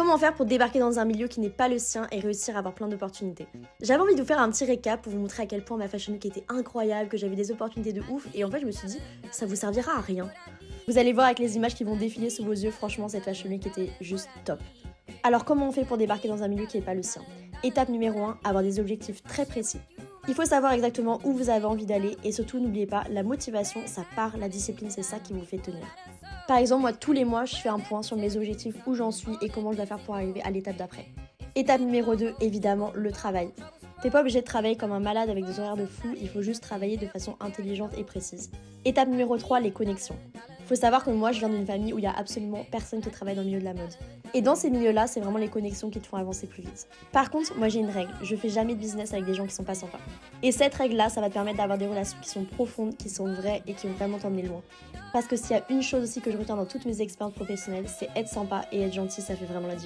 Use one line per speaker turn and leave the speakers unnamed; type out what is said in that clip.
Comment faire pour débarquer dans un milieu qui n'est pas le sien et réussir à avoir plein d'opportunités? J'avais envie de vous faire un petit récap pour vous montrer à quel point ma Fashion Week était incroyable, que j'avais des opportunités de ouf, et en fait je me suis dit, ça vous servira à rien. Vous allez voir avec les images qui vont défiler sous vos yeux, franchement cette Fashion Week était juste top. Alors comment on fait pour débarquer dans un milieu qui n'est pas le sien? Étape numéro 1, avoir des objectifs très précis. Il faut savoir exactement où vous avez envie d'aller et surtout n'oubliez pas, la motivation, ça part, la discipline, c'est ça qui vous fait tenir. Par exemple, moi tous les mois, je fais un point sur mes objectifs, où j'en suis et comment je dois faire pour arriver à l'étape d'après. Étape numéro 2, évidemment, le travail. T'es pas obligé de travailler comme un malade avec des horaires de fou, il faut juste travailler de façon intelligente et précise. Étape numéro 3, les connexions. Faut savoir que moi, je viens d'une famille où il y a absolument personne qui travaille dans le milieu de la mode. Et dans ces milieux-là, c'est vraiment les connexions qui te font avancer plus vite. Par contre, moi j'ai une règle, je fais jamais de business avec des gens qui sont pas sympas. Et cette règle-là, ça va te permettre d'avoir des relations qui sont profondes, qui sont vraies et qui vont vraiment t'emmener loin. Parce que s'il y a une chose aussi que je retiens dans toutes mes expériences professionnelles, c'est être sympa et être gentil, ça fait vraiment la différence.